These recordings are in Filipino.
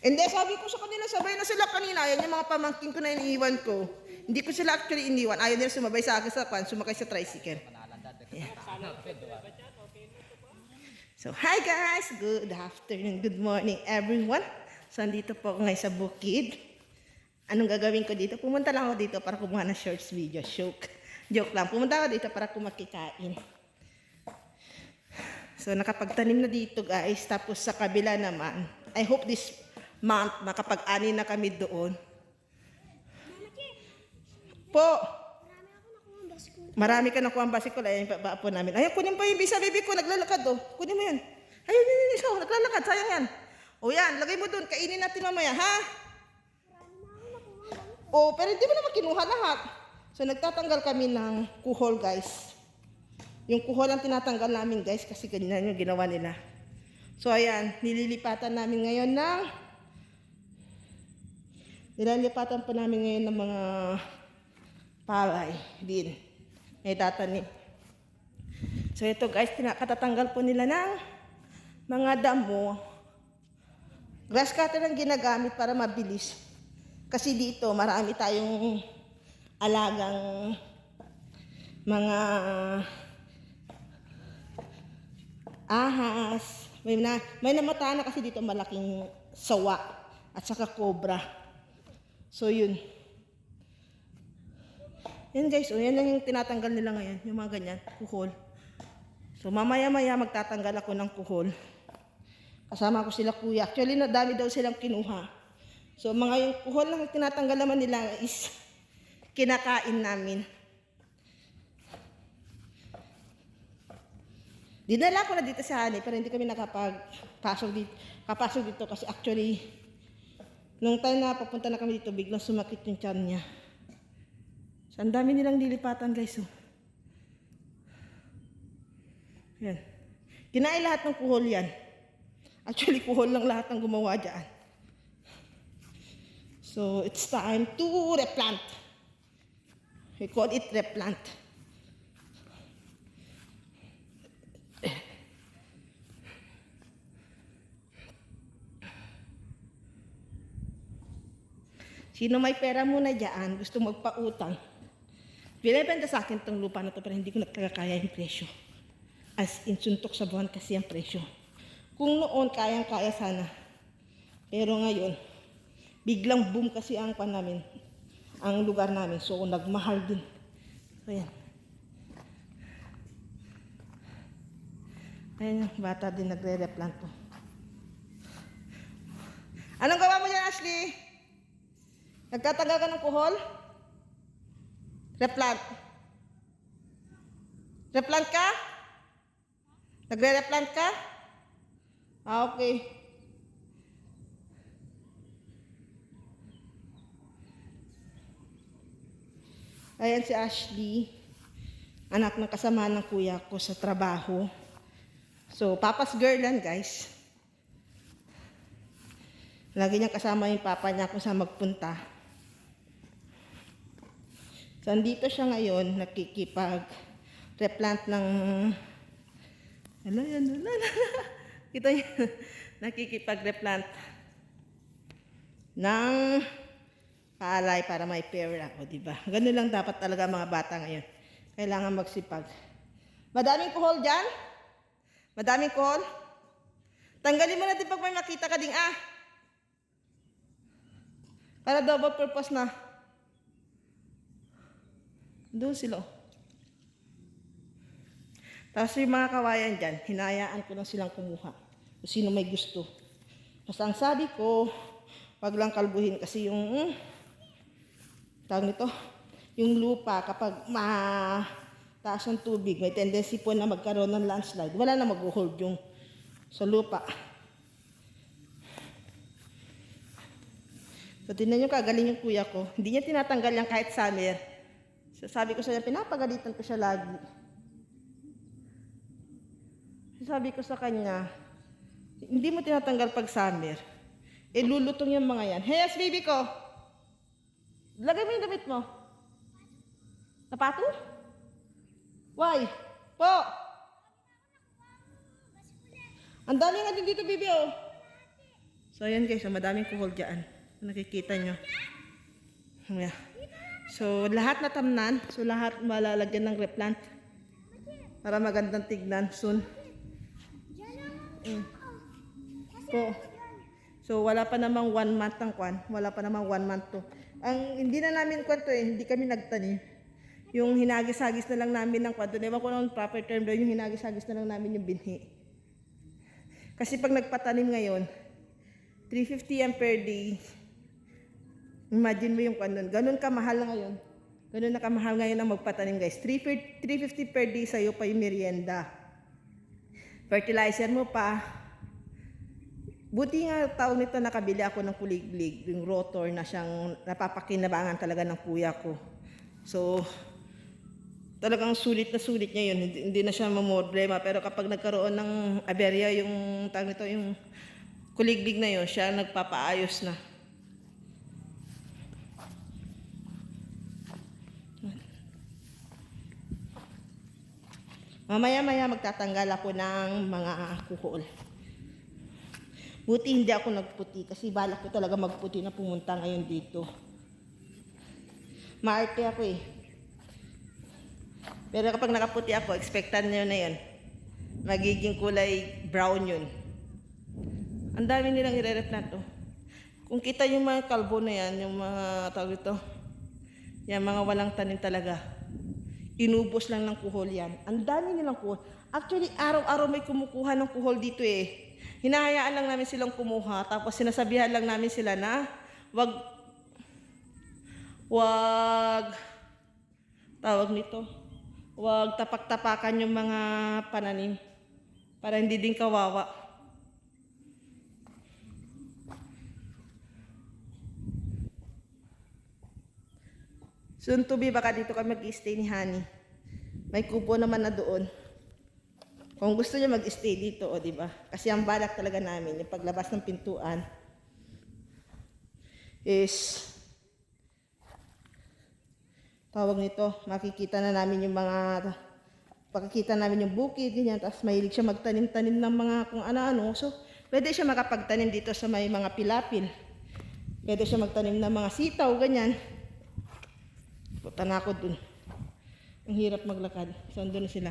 Hindi, sabi ko sa kanila, sabay na sila kanina. Ayan yung mga pamangkin ko na iniiwan ko. Hindi ko sila actually iniwan. Ayaw nila sumabay sa akin sa kwan, sumakay sa tricycle. Yeah. So, hi guys! Good afternoon, good morning everyone. So, andito po ako ngayon sa bukid. Anong gagawin ko dito? Pumunta lang ako dito para kumuha ng shorts video. Joke lang. Pumunta ako dito para kumakikain. So, nakapagtanim na dito guys. Tapos sa kabila naman, I hope this month makapag-ani na kami doon. Po! Marami ka nakuha ang basikol. Ayan yung baba po namin. Ayan, kunin po yung bisa, baby ko. Naglalakad, oh. Kunin mo yan. Ayun, yun, isa. Naglalakad. Sayang yan. O yan, lagay mo dun. Kainin natin mamaya, ha? O, pero hindi mo naman kinuha lahat. So, nagtatanggal kami ng kuhol, guys. Yung kuhol ang tinatanggal namin, guys, kasi ganyan yung ginawa nila. So, ayan. Nililipatan namin ngayon ng... Nilalipatan po namin ngayon ng mga palay din. May tatanim. So ito guys, katatanggal po nila ng mga damo. Grass cutter ang ginagamit para mabilis. Kasi dito marami tayong alagang mga ahas. May namata na kasi dito malaking sawa at saka cobra. So yun. Yan guys, yan lang yung tinatanggal nila ngayon, yung mga ganyan, kuhol. So mamaya-maya magtatanggal ako ng kuhol. Kasama ko sila kuya. Actually, nadami daw silang kinuha. So mga yung kuhol na tinatanggal naman nila is kinakain namin. Dinala ko na dito sa Hani, pero hindi kami nakapasok dito kasi actually, nung time na papunta na kami dito, biglang sumakit yung tiyan niya. So, ang dami nilang dilipatan guys. Oh. Yan. Kinain lahat ng kuhol yan. Actually, kuhol lang lahat ng gumawa dyan. So, it's time to replant. We call it replant. Sino may pera muna dyan, gusto magpautang, binibenta sa akin itong lupa na to pero hindi ko nakakaya yung presyo. As in, suntok sa buwan kasi ang presyo. Kung noon, kayang-kaya sana. Pero ngayon, biglang boom kasi ang pan namin, ang lugar namin. So, nagmahal din. So, yan. Ayan yung bata din nagre-replant po. Anong gawa mo dyan, Ashley? Nagtatagal ka ng kuhol? Replant. Replant ka? Nagre-replant ka? Ah, okay. Ayan si Ashley. Anak ng kasama ng kuya ko sa trabaho. So, papa's girl yan, guys. Lagi niyang kasama yung papa niya kung saan magpunta. So, andito siya ngayon, nakikipag-replant ng... Kita niyo, nakikipag-replant ng palay para may pera. O, diba? Ganun lang dapat talaga mga bata ngayon. Kailangan magsipag. Madaming kuhol dyan? Madaming kuhol? Tanggalin mo natin pag may makita ka ding para double purpose na. Doon sila. Tapos yung mga kawayan dyan, hinayaan ko lang silang kumuha. Kung sino may gusto. Basta ang sabi ko, wag lang kalbuhin kasi yung, tawag nito, yung lupa kapag mataas ng tubig, may tendency po na magkaroon ng landslide. Wala na mag-hold yung sa lupa. So, tingnan nyo kagaling yung kuya ko. Hindi niya tinatanggal yan kahit summer. So, sabi ko sa kanya, pinapagalitan ko siya lagi. So, sabi ko sa kanya, hindi mo tinatanggal pag summer. Eh, lulutong yung mga yan. Hey, yes, baby ko! Lagay mo yung damit mo. Napato? Why? Po! Ang dami nga din dito, baby, oh. So, ayan guys, madaming kuhol dyan. Nakikita nyo. Yeah. So, lahat natamnan. So, lahat malalagyan ng replant. Para magandang tignan soon. So, wala pa namang 1 month ang kwan. Wala pa namang 1 month to. Ang hindi na namin kwan to hindi kami nagtanim. Yung hinagis-hagis na lang namin ng kwan. Ewan ko ng proper term doon, yung hinagis-hagis na lang namin yung binhi. Kasi pag nagpatanim ngayon, 350 yan per day. Imagine mo yung kwan doon. Ganun kamahal na ngayon. Ganun na kamahal ngayon ang magpatanim guys. 350 per day sa'yo pa yung merienda. Fertilizer mo pa. Buti nga taon nito nakabili ako ng kuliglig. Yung rotor na siyang napapakinabangan talaga ng kuya ko. So, talagang sulit na sulit niya yun. Hindi na siya mamodrema. Pero kapag nagkaroon ng aberya, yung tawag nito, yung kuliglig na yun, siya nagpapaayos na. Mamaya-maya magtatanggal ako ng mga kuhol. Buti hindi ako nagputi kasi balak ko talaga magputi na pumunta ngayon dito. Maarte ako eh. Pero kapag nakaputi ako, expectan nyo na yun. Magiging kulay brown yun. Ang dami nilang ire-replant to. Kung kita yung mga kalbo na yan, yung mga tawag ito, yung mga walang tanim talaga, inubos lang ng kuhol yan. Ang dami nilang kuhol. Actually, araw-araw may kumukuha ng kuhol dito eh. Hinahayaan lang namin silang kumuha, tapos sinasabihan lang namin sila na wag tawag nito, wag tapak-tapakan yung mga pananim para hindi din kawawa. Soon to be, baka dito kami mag-stay ni Honey. May kubo naman na doon. Kung gusto niya mag-stay dito, o di ba? Kasi ang balak talaga namin, yung paglabas ng pintuan is tawag nito, makikita na namin yung mga pakikita namin yung bukid, ganyan. Tapos mahilig siya magtanim-tanim ng mga kung ano-ano. So, pwede siya makapagtanim dito sa may mga pilapil. Pwede siya magtanim ng mga sitaw, ganyan. Punta na ako dun. Ang hirap maglakad. So, andun na sila.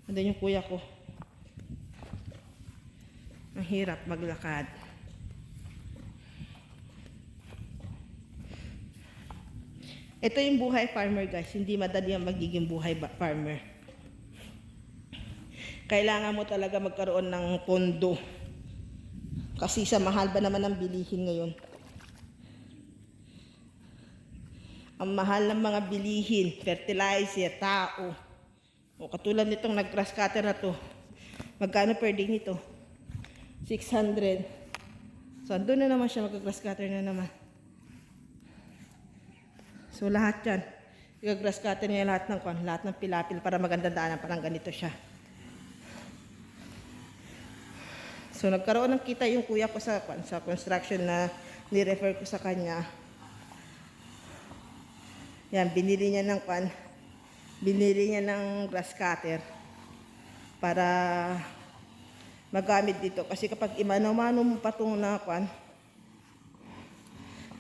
Andun yung kuya ko. Ang hirap maglakad. Ito yung buhay farmer guys. Hindi madali ang magiging buhay farmer. Kailangan mo talaga magkaroon ng pondo. Kasi sa mahal ba naman ang bilihin ngayon? Ang mahal ng mga bilihin, fertilizer, tao. O katulad nitong nag-grass cutter na to. Magkano per day nito? 600. So, doon na naman siya, mag-grass cutter na naman. So, lahat yan. Mag-grass cutter niya lahat ng pilapil para maganda daanan. Parang ganito siya. So, nagkaroon ng kita yung kuya ko sa construction na ni-refer ko sa kanya. Yan, binili niya ng grass cutter para magamit dito. Kasi kapag imano-mano mo pa itong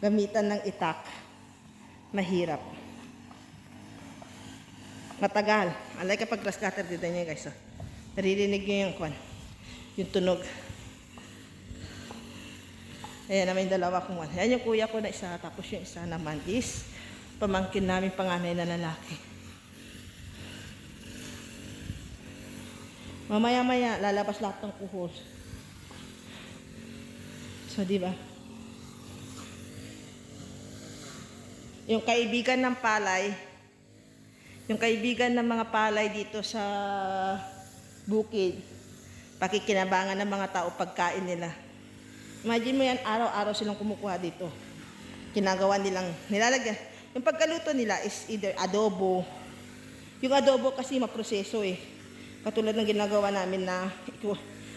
gamitan ng itak, mahirap. Matagal. Unlike kapag grass cutter dito niya guys. Naririnig niyo yung tunog. Ayan naman yung dalawa kong Ayan yung kuya ko na isa. Tapos yung isa naman is pamangkin namin panganay na lalaki. Mamaya-maya, lalabas lahat ng kuhol. So, di ba? Yung kaibigan ng palay, yung kaibigan ng mga palay dito sa bukid, pakikinabangan ng mga tao pagkain nila. Imagine mo yan, araw-araw silang kumukuha dito. Kinagawa nilang, nilalagyan. Yung pagkaluto nila is either adobo. Yung adobo kasi maproseso eh. Katulad ng ginagawa namin na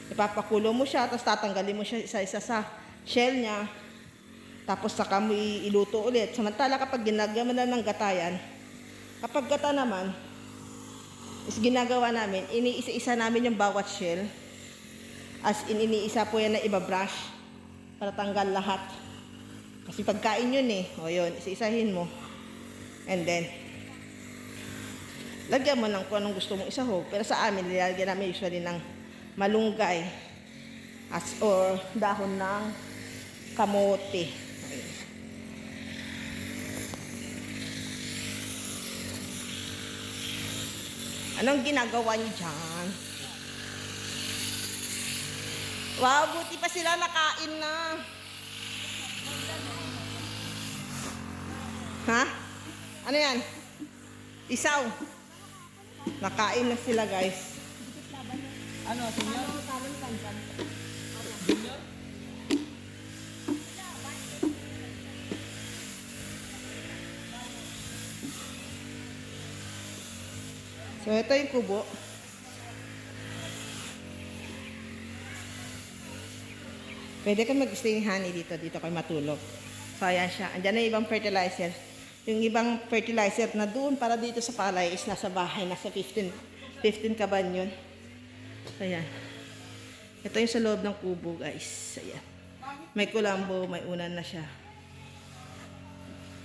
ipapakulo mo siya, tapos tatanggalin mo siya isa-isa sa shell niya. Tapos saka mo iluto ulit. Samantala kapag ginagawa na ng gatayan, kapag gata naman, is ginagawa namin, iniisa-isa namin yung bawat shell. As in, iniisa po yan na ibabrush. para tanggal lahat. Kasi pagkain yun eh. O yun, isa-isahin mo. And then, lagyan mo lang kung anong gusto mong isahog. Pero sa amin, nilagyan namin usually ng malunggay or dahon ng kamote. Anong ginagawa niyo dyan? Wow, buti pa sila nakain na. Ha? Ano yan? Isaw. Nakain na sila, guys. Ano, senyor? So, ito yung kubo. Pwede kang mag-stay honey dito. Dito kayo matulog. So, ayan siya. Andyan na yung ibang fertilizer. Yung ibang fertilizer na doon para dito sa palay is nasa bahay. Nasa 15 kaban yun. So, ayan. Ito yung sa loob ng kubo, guys. Ayan. May kulambo. May unan na siya.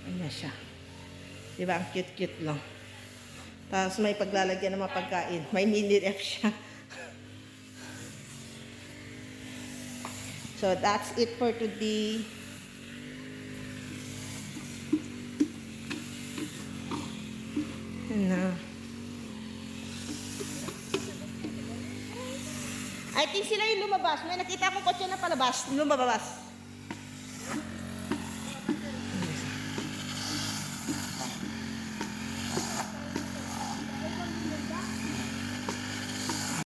Ayan siya. Diba? Ang cute-cute lang. Tapos may paglalagyan ng mga pagkain. May mini ref siya. So, that's it for today. Na. I think sila yung lumabas. May nakita akong kotse na palabas. Lumabas.